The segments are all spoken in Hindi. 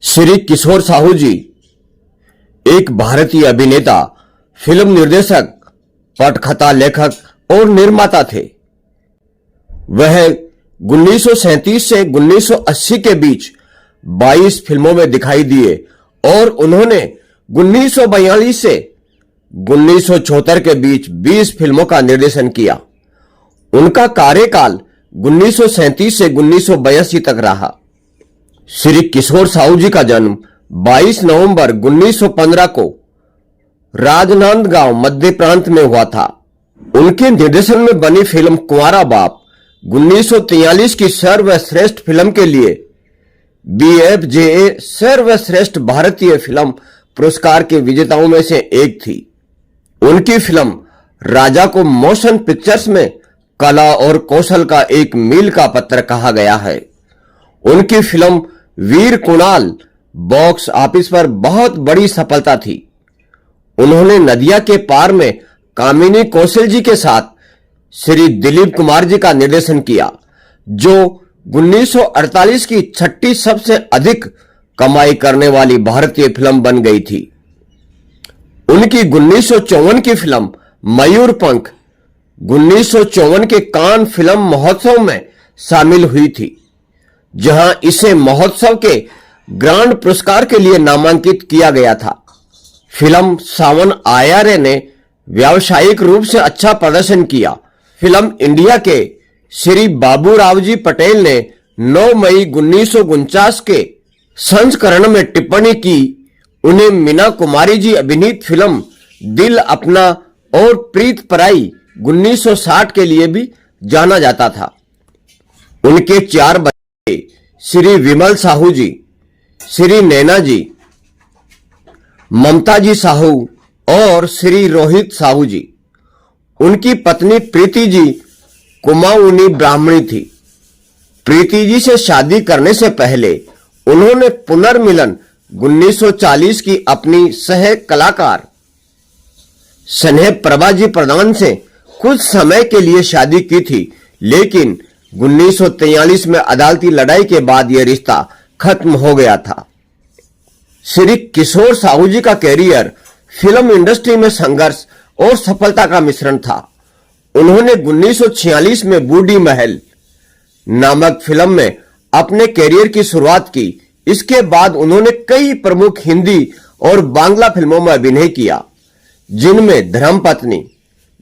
श्री किशोर साहू जी एक भारतीय अभिनेता, फिल्म निर्देशक, पटकथा लेखक और निर्माता थे। वह 1937 से 1980 के बीच 22 फिल्मों में दिखाई दिए और उन्होंने 1942 से 1974 के बीच 20 फिल्मों का निर्देशन किया। उनका कार्यकाल 1937 से 1982 तक रहा। श्री किशोर साहू जी का जन्म 22 नवंबर 1915 को राजनांदगांव मध्य प्रांत में हुआ था। उनके निर्देशन में बनी फिल्म कुंवारा बाप 1943 की सर्वश्रेष्ठ फिल्म के लिए BFJA सर्वश्रेष्ठ भारतीय फिल्म पुरस्कार के विजेताओं में से एक थी। उनकी फिल्म राजा को मोशन पिक्चर्स में कला और कौशल का एक मील का पत्थर कहा गया है। उनकी फिल्म वीर कुणाल बॉक्स ऑफिस पर बहुत बड़ी सफलता थी। उन्होंने नदिया के पार में कामिनी कौशल जी के साथ श्री दिलीप कुमार जी का निर्देशन किया, जो 1948 की छठी सबसे अधिक कमाई करने वाली भारतीय फिल्म बन गई थी। उनकी 1954 की फिल्म मयूरपंख 1954 के कान फिल्म महोत्सव में शामिल हुई थी, जहां इसे महोत्सव के ग्रांड पुरस्कार के लिए नामांकित किया गया था। फिल्म सावन आयारे ने व्यावसायिक रूप से अच्छा प्रदर्शन किया। फिल्म इंडिया के श्री बाबूराव जी पटेल ने 9 मई 1949 के संस्करण में टिप्पणी की। उन्हें मीना कुमारी जी अभिनीत फिल्म दिल अपना और प्रीत पराई 1960 के लिए भी जाना जाता था। उनके 4 बच्चे श्री विमल साहू जी, श्री नैना जी, ममता जी साहू और श्री रोहित साहू जी। उनकी पत्नी प्रीति जी कुमाऊनी ब्राह्मणी थी। प्रीति जी से शादी करने से पहले उन्होंने पुनर्मिलन 1940 की अपनी सह कलाकार स्नेह प्रभा जी प्रधान से कुछ समय के लिए शादी की थी, लेकिन 1943 में अदालती लड़ाई के बाद यह रिश्ता खत्म हो गया था। श्री किशोर साहू जी का कैरियर फिल्म इंडस्ट्री में संघर्ष और सफलता का मिश्रण था। उन्होंने 1946 में बूढ़ी महल नामक फिल्म में अपने कैरियर की शुरुआत की। इसके बाद उन्होंने कई प्रमुख हिंदी और बांग्ला फिल्मों में अभिनय किया, जिनमें धर्मपत्नी,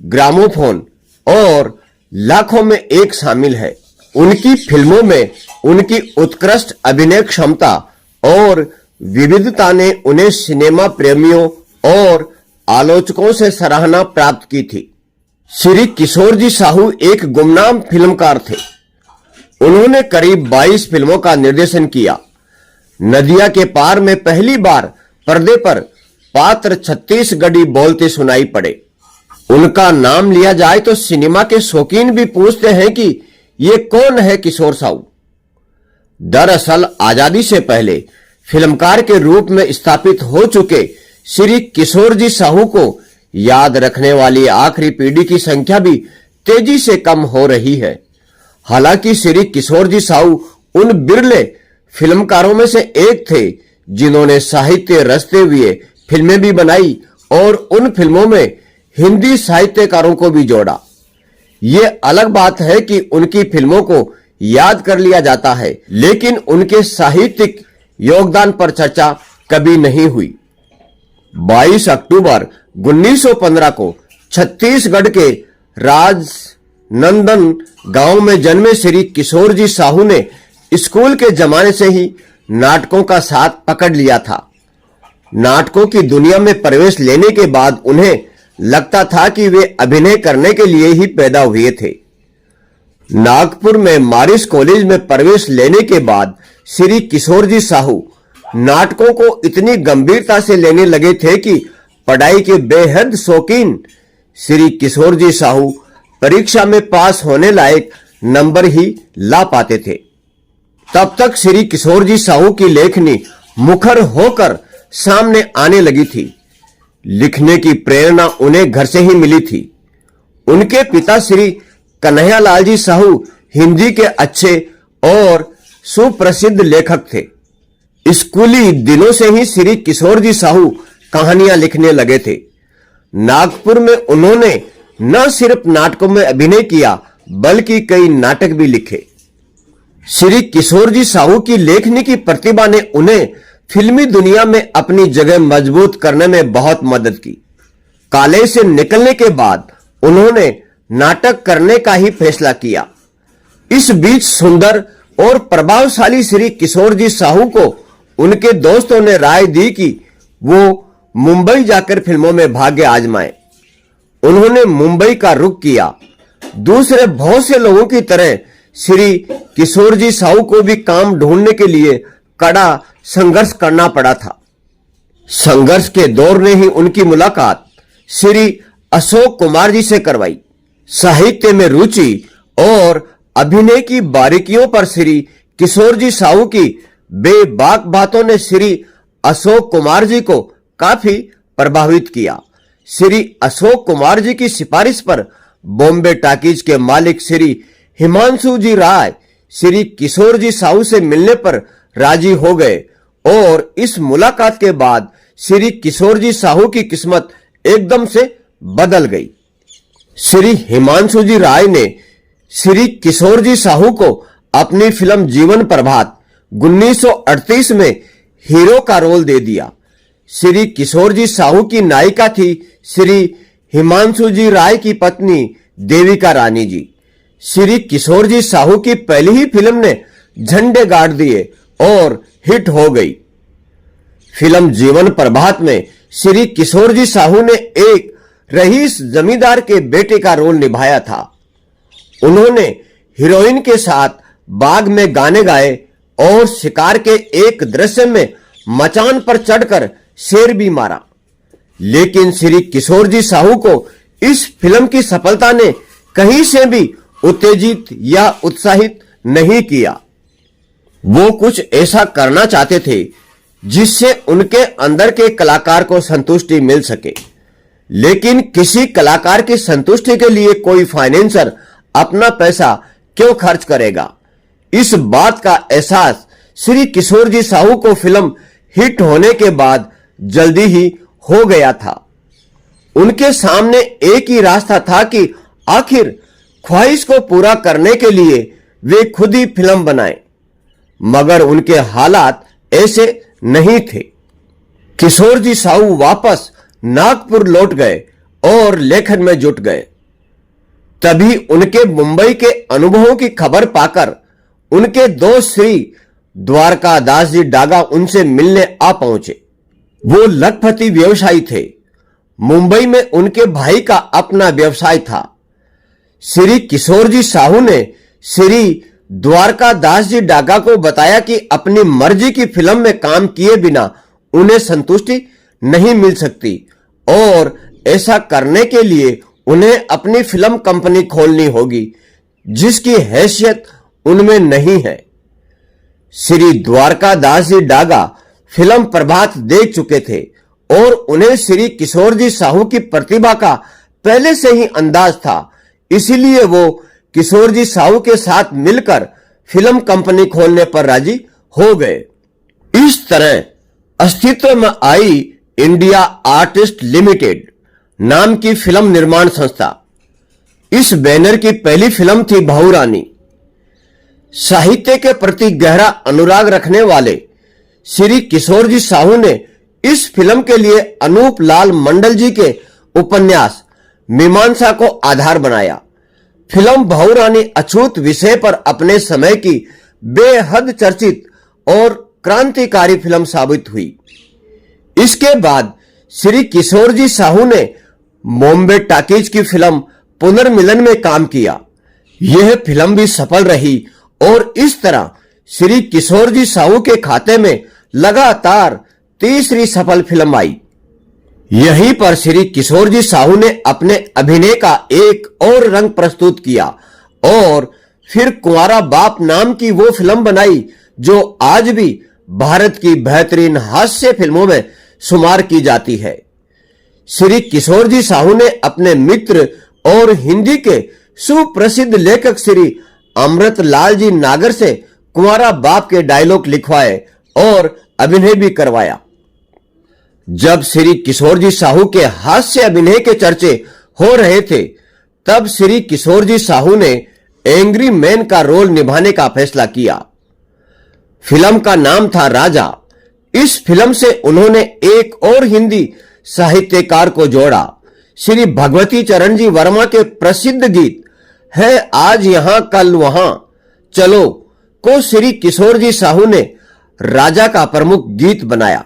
ग्रामोफोन और लाखों में एक शामिल है। उनकी फिल्मों में उनकी उत्कृष्ट अभिनय क्षमता और विविधता ने उन्हें सिनेमा प्रेमियों और आलोचकों से सराहना प्राप्त की थी। श्री किशोर जी साहू एक गुमनाम फिल्मकार थे। उन्होंने करीब 22 फिल्मों का निर्देशन किया। नदिया के पार में पहली बार पर्दे पर पात्र छत्तीसगढ़ी बोलते सुनाई पड़े। उनका नाम लिया जाए तो सिनेमा के शौकीन भी पूछते हैं कि ये कौन है किशोर साहू। दरअसल आजादी से पहले फिल्मकार के रूप में स्थापित हो चुके श्री किशोर जी साहू को याद रखने वाली आखिरी पीढ़ी की संख्या भी तेजी से कम हो रही है। हालांकि श्री किशोर जी साहू उन बिरले फिल्मकारों में से एक थे जिन्होंने साहित्य रचते हुए फिल्में भी बनाई और उन फिल्मों में हिंदी साहित्यकारों को भी जोड़ा। ये अलग बात है कि उनकी फिल्मों को याद कर लिया जाता है, लेकिन उनके साहित्यिक योगदान पर चर्चा कभी नहीं हुई। 22 अक्टूबर 1915 को छत्तीसगढ़ के राजनंदन गांव में जन्मे श्री किशोर जी साहू ने स्कूल के जमाने से ही नाटकों का साथ पकड़ लिया था। नाटकों की दुनिया में प्रवेश लेने के बाद उन्हें लगता था कि वे अभिनय करने के लिए ही पैदा हुए थे। नागपुर में मारिस कॉलेज में प्रवेश लेने के बाद श्री किशोर जी साहू नाटकों को इतनी गंभीरता से लेने लगे थे कि पढ़ाई के बेहद शौकीन श्री किशोर जी साहू परीक्षा में पास होने लायक नंबर ही ला पाते थे। तब तक श्री किशोर जी साहू की लेखनी मुखर होकर सामने आने लगी थी। लिखने की प्रेरणा उन्हें घर से ही मिली थी। उनके पिता श्री कन्हैयालाल जी साहू हिंदी के अच्छे और सुप्रसिद्ध लेखक थे। स्कूली दिनों से ही श्री किशोर जी साहू कहानियां लिखने लगे थे। नागपुर में उन्होंने न सिर्फ नाटकों में अभिनय किया बल्कि कई नाटक भी लिखे। श्री किशोर जी साहू की लेखनी की प्रतिभा ने उन्हें फिल्मी दुनिया में अपनी जगह मजबूत करने में बहुत मदद की। कॉलेज से निकलने के बाद उन्होंने नाटक करने का ही फैसला किया। इस बीच सुंदर और प्रभावशाली श्री किशोर जी साहू को उनके दोस्तों ने राय दी कि वो मुंबई जाकर फिल्मों में भाग्य आजमाएं। उन्होंने मुंबई का रुख किया। दूसरे बहुत से लोगों की तरह श्री किशोर जी साहू को भी काम ढूंढने के लिए कड़ा संघर्ष करना पड़ा था। संघर्ष के दौर ने ही उनकी मुलाकात श्री अशोक कुमार जी से करवाई। साहित्य में रुचि और अभिनय की बारीकियों पर श्री किशोर जी साहू की बेबाक बातों ने श्री अशोक कुमार जी को काफी प्रभावित किया। श्री अशोक कुमार जी की सिफारिश पर बॉम्बे टॉकीज के मालिक श्री हिमांशु जी राय श्री किशोर जी साहू से मिलने पर राजी हो गए और इस मुलाकात के बाद श्री किशोर जी साहू की किस्मत एकदम से बदल गई। श्री हिमांशु जी राय ने श्री किशोर जी साहू को अपनी फिल्म जीवन प्रभात 1938 में हीरो का रोल दे दिया। श्री किशोर जी साहू की नायिका थी श्री हिमांशु जी राय की पत्नी देविका रानी जी। श्री किशोर जी साहू की पहली ही फिल्म ने झंडे गाड़ दिए और हिट हो गई। फिल्म जीवन प्रभात में श्री किशोर जी साहू ने एक रईस जमींदार के बेटे का रोल निभाया था। उन्होंने हीरोइन के साथ बाग में गाने गाए और शिकार के एक दृश्य में मचान पर चढ़कर शेर भी मारा। लेकिन श्री किशोर जी साहू को इस फिल्म की सफलता ने कहीं से भी उत्तेजित या उत्साहित नहीं किया। वो कुछ ऐसा करना चाहते थे जिससे उनके अंदर के कलाकार को संतुष्टि मिल सके। लेकिन किसी कलाकार की संतुष्टि के लिए कोई फाइनेंसर अपना पैसा क्यों खर्च करेगा? इस बात का एहसास श्री किशोर जी साहू को फिल्म हिट होने के बाद जल्दी ही हो गया था। उनके सामने एक ही रास्ता था कि आखिर ख्वाहिश को पूरा करने के लिए वे खुद ही फिल्म बनाएं। मगर उनके हालात ऐसे नहीं थे। किशोर जी साहू वापस नागपुर लौट गए और लेखन में जुट गए। तभी उनके मुंबई के अनुभवों की खबर पाकर उनके दोस्त श्री द्वारकादास जी डागा उनसे मिलने आ पहुंचे। वो लखपति व्यवसायी थे। मुंबई में उनके भाई का अपना व्यवसाय था। श्री किशोर जी साहू ने श्री द्वारकादास जी डागा को बताया कि अपनी मर्जी की फिल्म में काम किए बिना उन्हें संतुष्टि नहीं मिल सकती और ऐसा करने के लिए उन्हें अपनी फिल्म कंपनी खोलनी होगी जिसकी हैसियत उनमें नहीं है। श्री द्वारकादास जी डागा फिल्म प्रभात देख चुके थे और उन्हें श्री किशोर जी साहू की प्रतिभा का पहले से ही अंदाज था। इसीलिए वो किशोर जी साहू के साथ मिलकर फिल्म कंपनी खोलने पर राजी हो गए। इस तरह अस्तित्व में आई इंडिया आर्टिस्ट लिमिटेड नाम की फिल्म निर्माण संस्था। इस बैनर की पहली फिल्म थी बहू रानी। साहित्य के प्रति गहरा अनुराग रखने वाले श्री किशोर जी साहू ने इस फिल्म के लिए अनूप लाल मंडल जी के उपन्यास मीमांसा को आधार बनाया। फिल्म बहू रानी अछूत विषय पर अपने समय की बेहद चर्चित और क्रांतिकारी फिल्म साबित हुई। इसके बाद श्री किशोर जी साहू ने बॉम्बे टॉकीज की फिल्म पुनर्मिलन में काम किया। यह फिल्म भी सफल रही और इस तरह श्री किशोर जी साहू के खाते में लगातार तीसरी सफल फिल्म आई। यहीं पर श्री किशोर जी साहू ने अपने अभिनय का एक और रंग प्रस्तुत किया और फिर कुंवारा बाप नाम की वो फिल्म बनाई जो आज भी भारत की बेहतरीन हास्य फिल्मों में शुमार की जाती है। श्री किशोर जी साहू ने अपने मित्र और हिंदी के सुप्रसिद्ध लेखक श्री अमृतलाल जी नागर से कुंवारा बाप के डायलॉग लिखवाए और अभिनय भी करवाया। जब श्री किशोर जी साहू के हास्य अभिनय के चर्चे हो रहे थे, तब श्री किशोर जी साहू ने एंग्री मैन का रोल निभाने का फैसला किया। फिल्म का नाम था राजा। इस फिल्म से उन्होंने एक और हिंदी साहित्यकार को जोड़ा। श्री भगवती चरण जी वर्मा के प्रसिद्ध गीत है आज यहां कल वहां चलो को श्री किशोर जी साहू ने राजा का प्रमुख गीत बनाया।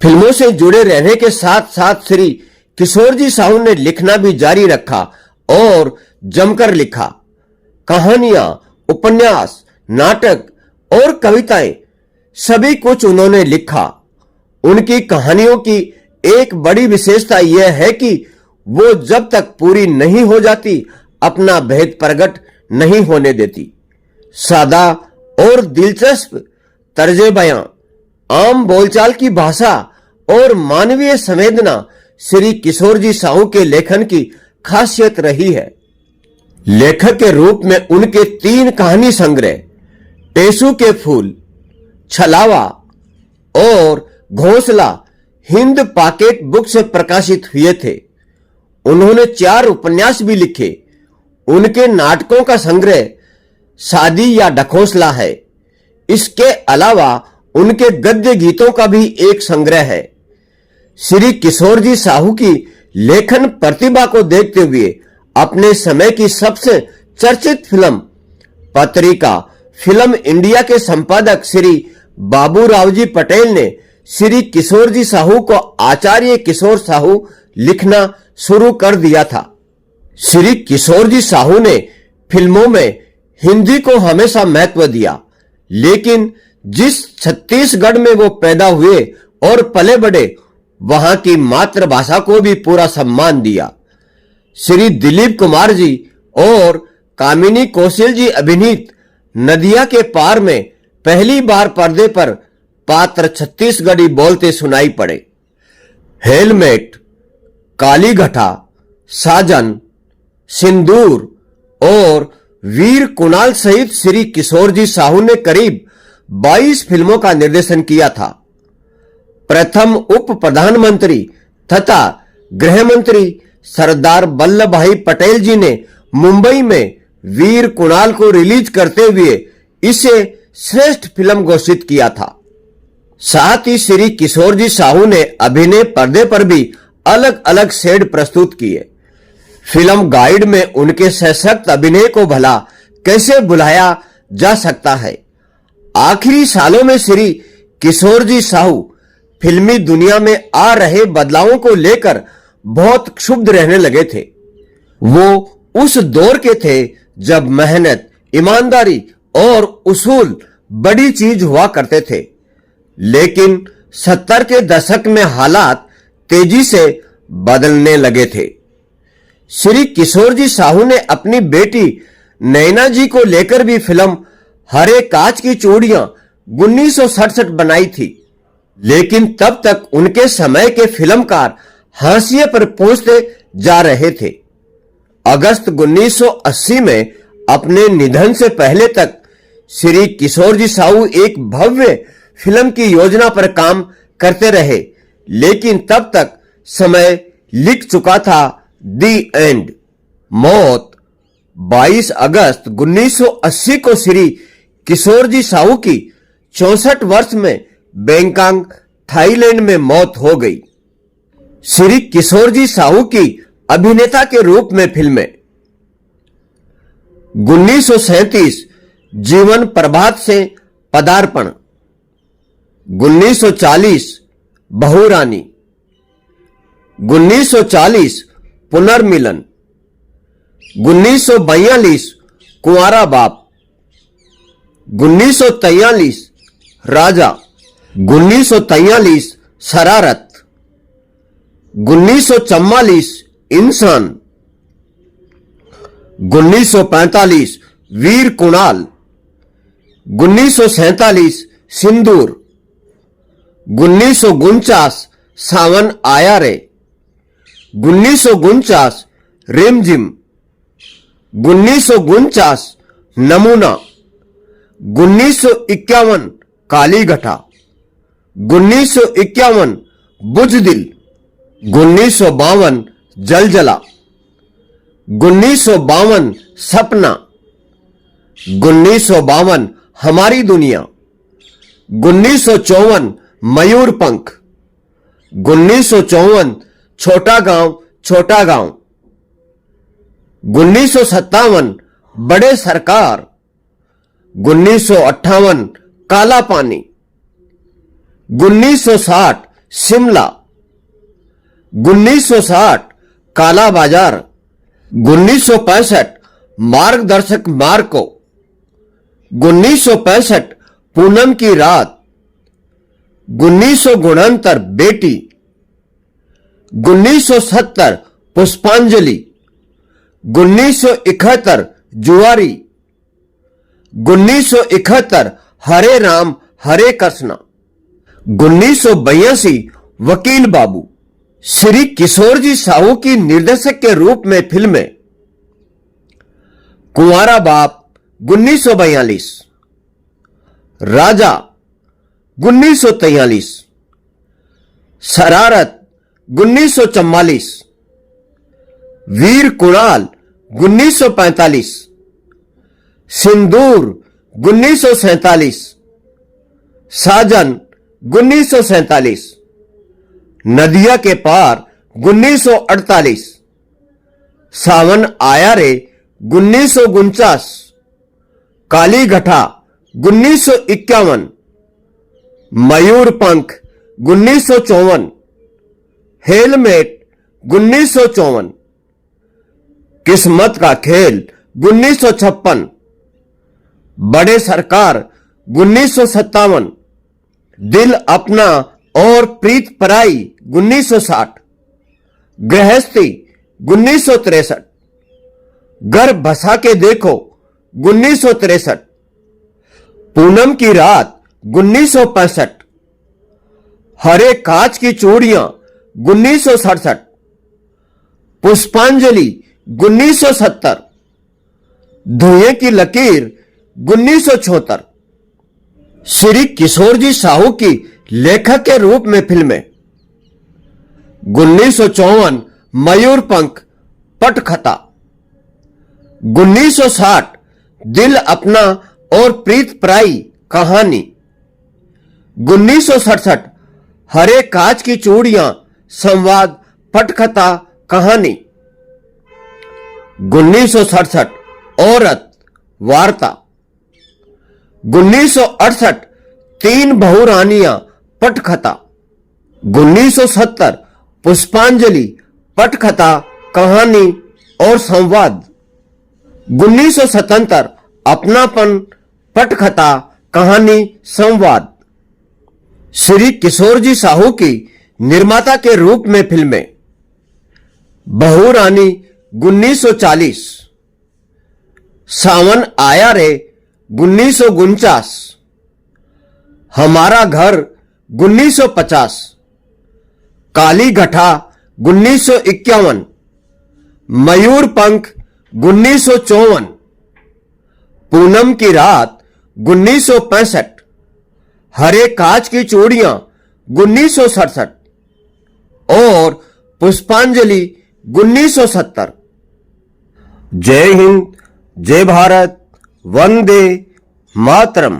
फिल्मों से जुड़े रहने के साथ साथ श्री किशोर जी साहू ने लिखना भी जारी रखा और जमकर लिखा। कहानियां, उपन्यास, नाटक और कविताएं सभी कुछ उन्होंने लिखा। उनकी कहानियों की एक बड़ी विशेषता यह है कि वो जब तक पूरी नहीं हो जाती अपना भेद प्रकट नहीं होने देती। सादा और दिलचस्प तर्जे बयां, आम बोलचाल की भाषा और मानवीय संवेदना श्री किशोर जी साहू के लेखन की खासियत रही है। लेखक के रूप में उनके 3 कहानी संग्रह टेसू के फूल, छलावा और घोंसला हिंद पॉकेट बुक से प्रकाशित हुए थे। उन्होंने 4 उपन्यास भी लिखे। उनके नाटकों का संग्रह शादी या ढकोसला है। इसके अलावा उनके गद्य गीतों का भी एक संग्रह है। श्री किशोर जी साहू की लेखन प्रतिभा को देखते हुए अपने समय की सबसे चर्चित फिल्म पत्रिका फिल्म इंडिया के संपादक श्री बाबूराव जी पटेल ने श्री किशोर जी साहू को आचार्य किशोर साहू लिखना शुरू कर दिया था। श्री किशोर जी साहू ने फिल्मों में हिंदी को हमेशा महत्व दिया, लेकिन जिस छत्तीसगढ़ में वो पैदा हुए और पले बढ़े वहां की मातृभाषा को भी पूरा सम्मान दिया। श्री दिलीप कुमार जी और कामिनी कौशल जी अभिनीत नदिया के पार में पहली बार पर्दे पर पात्र छत्तीसगढ़ी बोलते सुनाई पड़े। हेलमेट, काली घटा, साजन, सिंदूर और वीर कुणाल सहित श्री किशोर जी साहू ने करीब 22 फिल्मों का निर्देशन किया था। प्रथम उप प्रधानमंत्री तथा गृह मंत्री सरदार वल्लभ भाई पटेल जी ने मुंबई में वीर कुणाल को रिलीज करते हुए इसे श्रेष्ठ फिल्म घोषित किया था। साथ ही श्री किशोर जी साहू ने अभिनय पर्दे पर भी अलग अलग शेड प्रस्तुत किए। फिल्म गाइड में उनके सशक्त अभिनय को भला कैसे भुलाया जा सकता है। आखिरी सालों में श्री किशोर जी साहू फिल्मी दुनिया में आ रहे बदलावों को लेकर बहुत क्षुब्ध रहने लगे थे। वो उस दौर के थे जब मेहनत, ईमानदारी और उसूल बड़ी चीज हुआ करते थे, लेकिन 70 के दशक में हालात तेजी से बदलने लगे थे। श्री किशोर जी साहू ने अपनी बेटी नैना जी को लेकर भी फिल्म हरे कांच की चूड़ियां 1967 बनाई थी, लेकिन तब तक उनके समय के फिल्मकार हाशिए पर पहुंचते जा रहे थे। अगस्त 1980 में अपने निधन से पहले तक श्री किशोर जी साहू एक भव्य फिल्म की योजना पर काम करते रहे, लेकिन तब तक समय लिख चुका था दी एंड। मौत 22 अगस्त 1980 को श्री किशोर जी साहू की 64 वर्ष में बैंकॉक, थाईलैंड में मौत हो गई। श्री किशोर जी साहू की अभिनेता के रूप में फिल्में 1937 जीवन प्रभात से पदार्पण, 1940 बहुरानी, 1940 पुनर्मिलन, 1942 कुंवारा बाप, 1943 राजा, 1943 शरारत, 1944 इंसान, 1945 वीर कुणाल, 1947 सिंदूर, 1949 सावन आया रे, 1949 रिमझिम, 1949 नमूना, 1951 काली घटा, 1951 बुज़दिल, 1952 जलजला, 1952 सपना, 1952 हमारी दुनिया, 1954 मयूरपंख, 1954 छोटा गांव, 1957 बड़े सरकार, 1958 काला पानी, 1960 शिमला, 1960 काला बाजार, 1965 मार्गदर्शक मार्को, 1965 पूनम की रात, 1969 बेटी, 1970 पुष्पांजलि, 1971 जुआरी, 1971 हरे राम हरे कृष्णा, 1982 वकील बाबू। श्री किशोर जी साहू की निर्देशक के रूप में फिल्में कुंवारा बाप 1942, राजा 1943, शरारत 1944, वीर कुणाल 1945, सिंदूर 1947, साजन 1947, नदिया के पार 1948, सावन आया रे 1949, काली घटा 1951, मयूरपंख 1954, हेलमेट 1954, किस्मत का खेल 1956, बड़े सरकार 1957, दिल अपना और प्रीत पराई 1960, गृहस्थी 1963, घर बसा के देखो 1963, पूनम की रात 1965, हरे कांच की चूड़ियां 1967, पुष्पांजलि 1970, धुएं की लकीर 1974। श्री किशोर जी साहू की लेखक के रूप में फिल्में 1954 मयूरपंख पटकथा, 1960 दिल अपना और प्रीत पराई कहानी, 1967 हरे कांच की चूड़ियां संवाद पटकथा कहानी, 1967 औरत वार्ता, 1968 तीन बहुरानियां पटकथा, 1970 पुष्पांजलि पटकथा कहानी और संवाद, 1977 अपनापन पटकथा कहानी संवाद। श्री किशोर जी साहू की निर्माता के रूप में फिल्में बहुरानी 1940, सावन आया रे 1949, हमारा घर 1950, काली घटा 1951, मयूरपंख 1954, पूनम की रात 1965, हरे कांच की चूड़ियां 1967 और पुष्पांजलि 1970। जय हिंद, जय भारत, वंदे मातरम।